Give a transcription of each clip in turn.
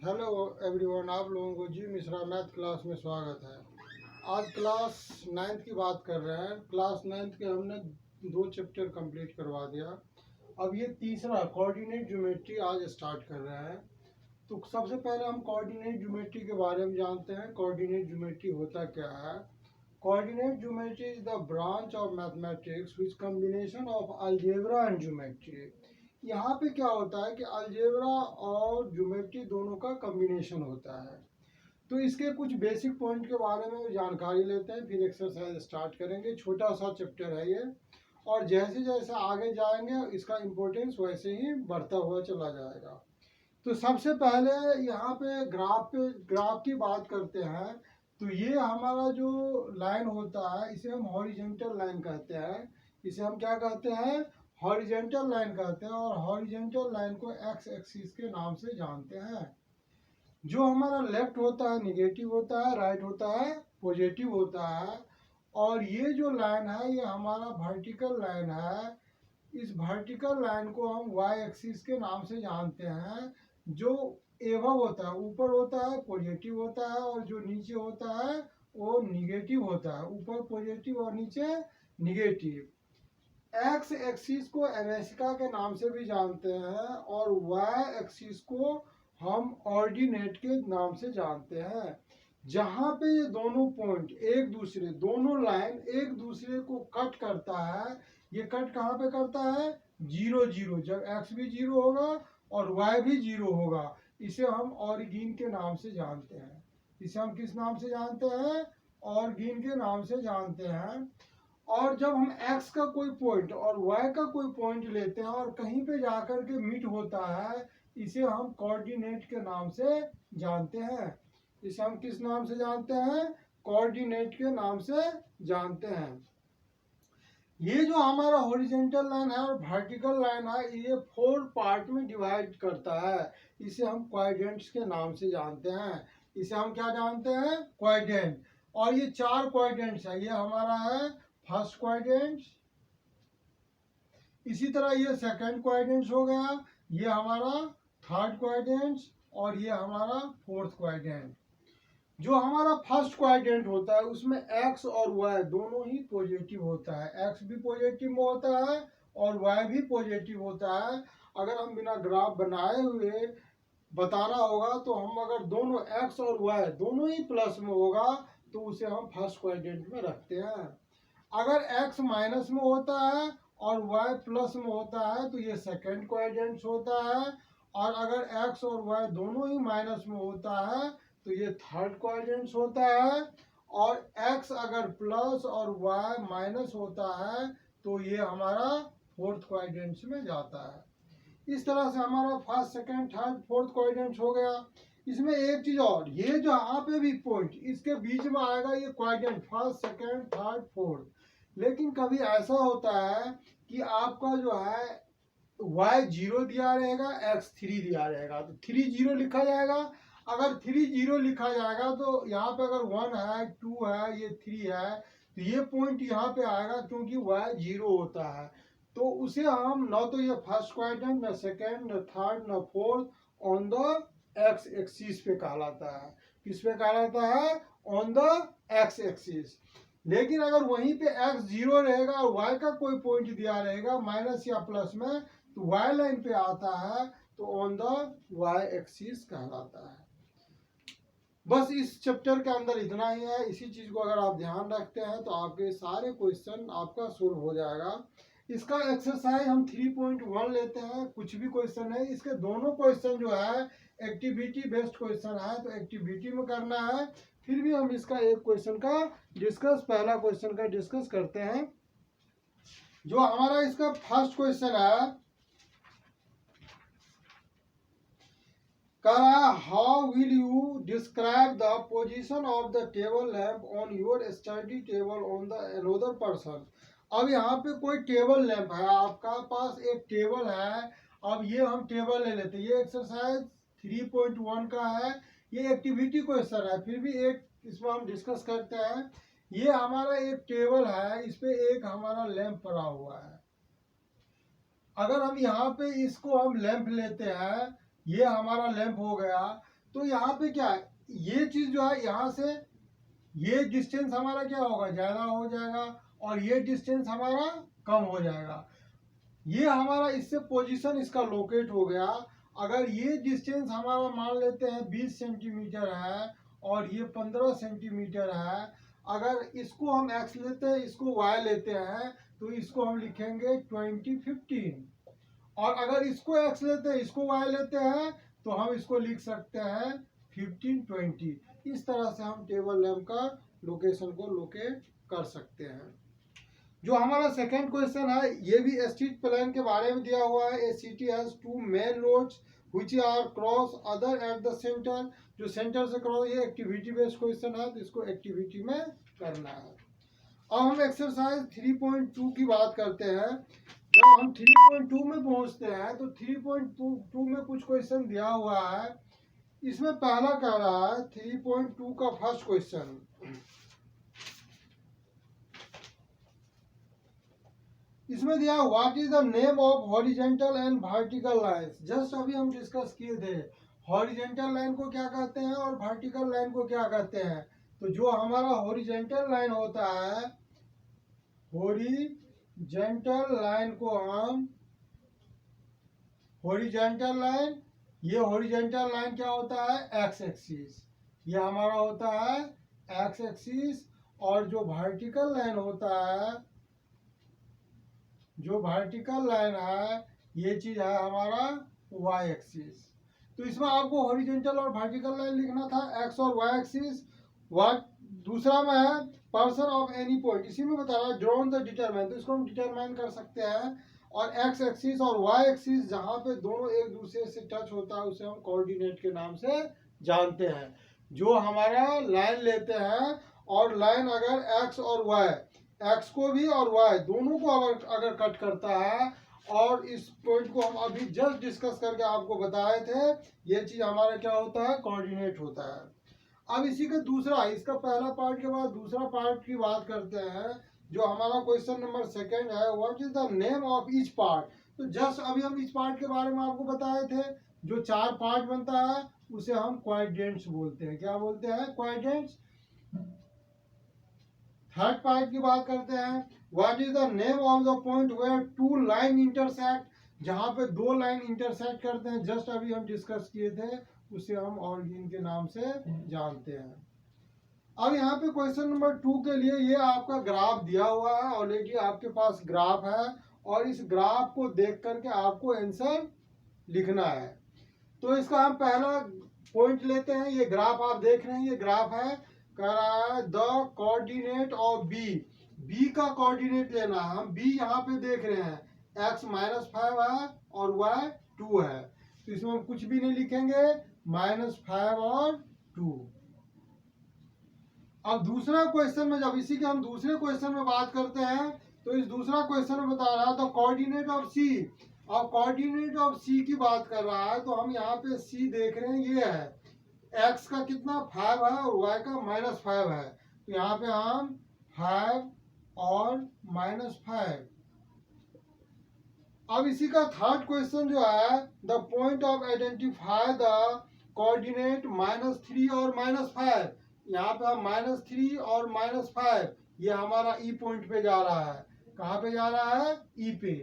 Hello everyone, आप लोगों को जी मिश्रा मैथ क्लास में स्वागत है। आज क्लास 9th की बात कर रहे हैं। क्लास 9th के हमने 2 चैप्टर कंप्लीट करवा दिया। अब ये तीसरा कोऑर्डिनेट ज्योमेट्री आज स्टार्ट कर रहे हैं। तो सबसे पहले हम कोऑर्डिनेट ज्योमेट्री के बारे में जानते हैं। कोऑर्डिनेट ज्योमेट्री होता क्या है? Coordinate geometry is the branch of mathematics which combination of algebra and geometry. यहाँ पे क्या होता है कि अलजेब्रा और ज्योमेट्री दोनों का कॉम्बिनेशन होता है। तो इसके कुछ बेसिक पॉइंट के बारे में जानकारी लेते हैं, फिर एक्सरसाइज स्टार्ट करेंगे। छोटा सा चैप्टर है ये, और जैसे जैसे आगे जाएंगे इसका इम्पोर्टेंस वैसे ही बढ़ता हुआ चला जाएगा। तो सबसे पहले यहाँ पे ग्राफ की बात करते हैं। तो ये हमारा जो लाइन होता है इसे हम हॉरिजॉन्टल लाइन कहते हैं। इसे हम क्या कहते हैं? हॉरिजॉन्टल लाइन कहते हैं। और हॉरिजॉन्टल लाइन को एक्स एक्सिस के नाम से जानते हैं। जो हमारा लेफ्ट होता है निगेटिव होता है, राइट होता है पॉजिटिव होता है। और ये जो लाइन है ये हमारा वर्टिकल लाइन है। इस वर्टिकल लाइन को हम वाई एक्सिस के नाम से जानते हैं। जो एबव होता है, ऊपर होता है पॉजिटिव होता है, और जो नीचे होता है वो निगेटिव होता है। ऊपर पॉजिटिव और नीचे निगेटिव। एक्स एक्सिस को एमेसिका के नाम से भी जानते हैं, और वाई एक्सिस को हम ऑर्डिनेट के नाम से जानते हैं। जहां पे ये दोनों पॉइंट दोनों लाइन एक दूसरे को कट करता है। ये कट कहाँ पे करता है? 0 0, जब एक्स भी 0 होगा और वाई भी 0 होगा। इसे हम ऑरिजिन के नाम से जानते हैं। इसे हम किस नाम से जानते हैं? ऑरिजिन के नाम से जानते हैं। और जब हम x का कोई पॉइंट और y का कोई पॉइंट लेते हैं और कहीं पे जाकर के मीट होता है, इसे हम कोऑर्डिनेट के नाम से जानते हैं। इसे हम किस नाम से जानते हैं? कोऑर्डिनेट के नाम से जानते हैं। ये जो हमारा हॉरिजॉन्टल लाइन है और वर्टिकल लाइन है, ये 4 पार्ट में डिवाइड करता है। इसे हम क्वाड्रेंट्स के नाम से जानते हैं। इसे हम क्या जानते हैं? क्वाड्रेंट। और ये 4 क्वाड्रेंट्स है। ये हमारा है फर्स्ट क्वाड्रेंट, इसी तरह ये सेकंड क्वाड्रेंट हो गया, ये हमारा थर्ड क्वाड्रेंट, और ये हमारा फोर्थ क्वाड्रेंट। जो हमारा फर्स्ट क्वाड्रेंट होता है उसमें एक्स और वाई दोनों ही पॉजिटिव होता है। एक्स भी पॉजिटिव में होता है और वाई भी पॉजिटिव होता है। अगर हम बिना ग्राफ बनाए हुए बताना होगा तो हम अगर दोनों एक्स और वाई दोनों ही प्लस में होगा तो उसे हम फर्स्ट क्वाड्रेंट में रखते हैं। अगर x माइनस में होता है और y प्लस में होता है तो ये सेकंड क्वाड्रेंट होता है। और अगर x और y दोनों ही माइनस में होता है तो ये थर्ड क्वाड्रेंट होता है। और x अगर प्लस और y माइनस होता है तो ये हमारा फोर्थ क्वाड्रेंट में जाता है। इस तरह से हमारा first second third fourth quadrant हो गया। इसमें एक चीज और, ये जो यहाँ पे भी पॉइंट इसके बीच में आएगा, ये quadrant first second third fourth. लेकिन कभी ऐसा होता है कि आपका जो है y 0 दिया रहेगा, x 3 दिया रहेगा, तो 3 0 लिखा जाएगा। अगर 3 0 लिखा जाएगा तो यहाँ पे अगर 1 है 2 है ये 3 है तो ये पॉइंट यहाँ पे आएगा, क्योंकि y 0 होता है। तो उसे हम न तो ये फर्स्ट क्वाड्रेंट, न सेकेंड, न थर्ड, न fourth on the x axis पे कहलाता है। किस पे कहलाता है? On the x axis. लेकिन अगर वहीं पे x 0 रहेगा और y का कोई पॉइंट दिया रहेगा माइनस या प्लस में, तो y लाइन पे आता है तो ऑन द y एक्सिस कहलाता है। बस इस चैप्टर के अंदर इतना ही है। इसी चीज को अगर आप ध्यान रखते हैं तो आपके सारे क्वेश्चन आपका सोल्व हो जाएगा। इसका एक्सरसाइज हम 3.1 लेते हैं। कुछ भी क्वेश्चन है, इसके दोनों क्वेश्चन जो है एक्टिविटी बेस्ड क्वेश्चन है, तो एक्टिविटी में करना है। फिर भी हम इसका एक क्वेश्चन का पहला क्वेश्चन का डिस्कस करते हैं। जो हमारा इसका फर्स्ट क्वेश्चन है, how will you describe the position of the table lamp on your study table on the another person। अब यहाँ पे कोई टेबल लैंप है, आपका पास एक टेबल है। अब ये हम टेबल ले लेते हैं। ये एक्सरसाइज 3.1 का है, ये एक्टिविटी क्वेश्चन है, फिर भी एक इसमें हम डिस्कस करते हैं। ये हमारा एक टेबल है, इस पे एक हमारा लैंप पड़ा हुआ है। अगर हम यहाँ पे इसको हम लैंप लेते हैं, ये हमारा लैंप हो गया, तो यहाँ पे क्या है, ये चीज जो है यहाँ से ये डिस्टेंस हमारा क्या होगा, ज्यादा हो जाएगा, और ये डिस्टेंस हमारा कम हो जाएगा। ये हमारा इससे पोजीशन इसका लोकेट हो गया। अगर ये डिस्टेंस हमारा मान लेते हैं 20 सेंटीमीटर है और ये 15 सेंटीमीटर है, अगर इसको हम x लेते हैं, इसको y लेते हैं, तो इसको हम लिखेंगे 2015। और अगर इसको x लेते हैं, इसको y लेते हैं, तो हम इसको लिख सकते हैं 1520। इस तरह से हम टेबल लैंप का लोकेशन को लोकेट कर सकते हैं। जो हमारा सेकेंड क्वेश्चन है, ये भी स्ट्रीट प्लान के बारे में दिया हुआ है। A city has two main roads which are cross other at the centre. जो सेंटर से क्रॉस, ये एक्टिविटी बेस्ड क्वेश्चन है, तो इसको एक्टिविटी में करना है। अब हम एक्सरसाइज 3.2 की बात करते हैं। जब हम 3.2 में पहुंचते हैं तो 3.2 में कुछ क्वेश्चन दिया हुआ है। इसमें पहला कह रहा है 3.2 का फर्स्ट क्वेश्चन, इसमें दिया what is the name of horizontal and vertical lines. Just अभी हम डिस्कस किए थे हॉरिजेंटल लाइन को क्या कहते हैं और वर्टिकल लाइन को क्या कहते हैं। तो जो हमारा हॉरिजेंटल लाइन होता है, हॉरिजेंटल लाइन को हम हॉरिजेंटल लाइन, ये हॉरिजेंटल लाइन क्या होता है, एक्स एक्सिस, ये हमारा होता है एक्स एक्सिस। और जो वर्टिकल लाइन होता है, जो वर्टिकल लाइन है, ये चीज है हमारा वाई एक्सिस। तो इसमें आपको हॉरिजेंटल और वर्टिकल लाइन लिखना था, एक्स और वाई एक्सिस। दूसरा में है पर्सन ऑफ एनी पॉइंट, इसी में बता रहा है ड्रॉन द डिटरमाइन, तो इसको हम डिटरमाइन कर सकते हैं। और एक्स एक्सिस और वाई एक्सिस जहां पे दोनों एक दूसरे से टच होता है, उसे हम कोऑर्डिनेट के नाम से जानते हैं। जो हमारा लाइन लेते हैं, और लाइन अगर एक्स और वाई, एक्स को भी और वाई दोनों को अगर कट करता है, और इस पॉइंट को हम अभी जस्ट डिस्कस करके आपको बताए थे, ये चीज हमारा क्या होता है, कोऑर्डिनेट होता है। अब इसी का दूसरा, इसका पहला पार्ट के बाद दूसरा पार्ट की बात करते हैं। जो हमारा क्वेश्चन नंबर सेकंड है, what is the name of each part. तो जस्ट अभी हम इस पार्ट के बारे में आपको बताए थे। जो 4 पार्ट बनता है उसे हम क्वाड्रेंट्स बोलते हैं। क्या बोलते हैं, क्वाड्रेंट्स। थर्ड पार्ट की बात करते हैं, what is the name of the point where two line intersect. जहां पे दो लाइन इंटरसेक्ट करते हैं, जस्ट अभी हम डिस्कस किए थे, उसे हम ऑरिजिन के नाम से जानते हैं। अब यहाँ पे क्वेश्चन नंबर 2 के लिए ये आपका ग्राफ दिया हुआ है, ऑलरेडी आपके पास ग्राफ है, और इस ग्राफ को देख करके आपको आंसर लिखना है। तो इसका हम पहला पॉइंट लेते हैं। ये ग्राफ आप देख रहे हैं, ये ग्राफ है, कह रहा है the coordinate of B. B का कोऑर्डिनेट लेना है। हम बी यहाँ पे देख रहे हैं, x -5 है और y 2 है, तो इसमें हम कुछ भी नहीं लिखेंगे, -5 और 2। अब दूसरा क्वेश्चन में, जब इसी के हम दूसरे क्वेश्चन में बात करते हैं, तो इस दूसरा क्वेश्चन में बता रहा है द कोऑर्डिनेट ऑफ सी। अब कोऑर्डिनेट ऑफ सी की बात कर रहा है, तो हम यहाँ पे सी देख रहे हैं, ये है x का कितना 5 है और y का -5 है, तो यहाँ पे हम 5 और -5। अब इसी का थर्ड क्वेश्चन जो है, the point of identify the coordinate -3 और -5। यहाँ पे हम -3 और -5, ये हमारा ई पॉइंट पे जा रहा है। कहाँ पे जा रहा है, ई पे।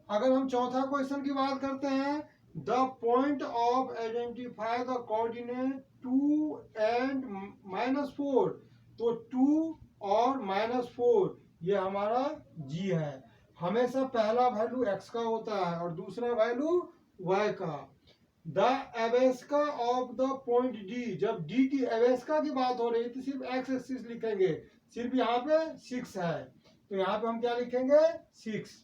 अगर हम चौथा क्वेश्चन की बात करते हैं, the point of identify the coordinate 2 and -4, तो 2 और -4 ये हमारा जी है। हमेशा पहला वैल्यू x का होता है और दूसरा वैल्यू y का। द एवेस्का ऑफ द पॉइंट D, जब D की एवेस्का की बात हो रही है तो सिर्फ x एक्सिस लिखेंगे, सिर्फ यहाँ पे 6 है, तो यहाँ पे हम क्या लिखेंगे, 6।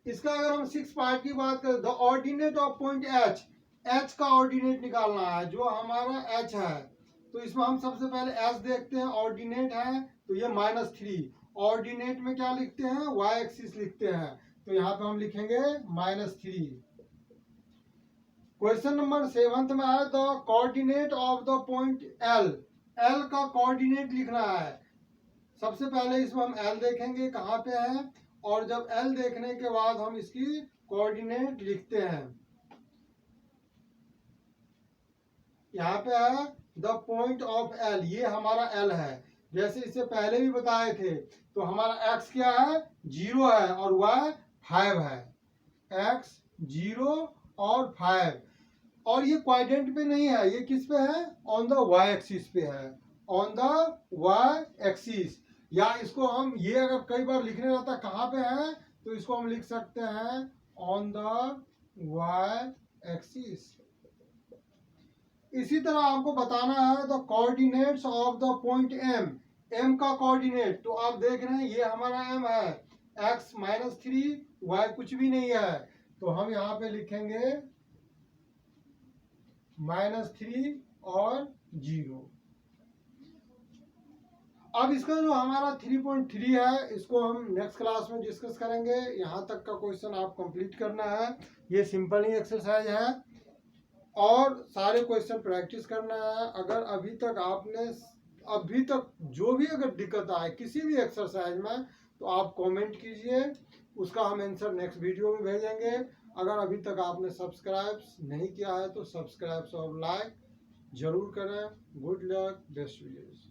इसका अगर हम 6 पार्ट की बात करें, the ordinate of point H, H का ऑर्डिनेट निकालना है, जो हमारा H है, तो इसमें हम सबसे पहले H देखते हैं, ऑर्डिनेट है, तो ये -3। ऑर्डिनेट में क्या लिखते हैं, y एक्सिस लिखते हैं, तो यहाँ पे हम लिखेंगे -3। क्वेश्चन नंबर 7 में है the coordinate of the point L। L का कोऑर्डिनेट लिखना है। सबसे पहले इसमें हम L देखेंगे कहाँ पे है, और जब L देखने के बाद हम इसकी कोऑर्डिनेट लिखते हैं। यहाँ पे है द पॉइंट ऑफ एल, ये हमारा एल है। जैसे इससे पहले भी बताए थे, तो हमारा एक्स क्या है, 0 है और वाई 5 है। एक्स 0 और 5, और ये क्वाड्रेंट पे नहीं है, ये किस पे है, ऑन द वाई एक्सिस पे है, ऑन द वाई एक्सिस। या इसको हम, ये अगर कई बार लिखने रहता कहाँ पे है, तो इसको हम लिख सकते हैं ऑन द वाई एक्सिस। इसी तरह आपको बताना है the coordinates of the point M, M का कोऑर्डिनेट। तो आप देख रहे हैं ये हमारा एम है, एक्स -3, वाई कुछ भी नहीं है, तो हम यहाँ पे लिखेंगे -3 और 0। अब इसका जो हमारा 3.3 है, इसको हम नेक्स्ट क्लास में डिस्कस करेंगे। यहाँ तक का क्वेश्चन आप कंप्लीट करना है, ये सिंपल ही एक्सरसाइज है और सारे क्वेश्चन प्रैक्टिस करना है। अगर अभी तक जो भी अगर दिक्कत आए किसी भी एक्सरसाइज में, तो आप कमेंट कीजिए, उसका हम आंसर नेक्स्ट वीडियो में भेजेंगे। अगर अभी तक आपने सब्सक्राइब नहीं किया है तो सब्सक्राइब और लाइक जरूर करें। Good luck, best wishes.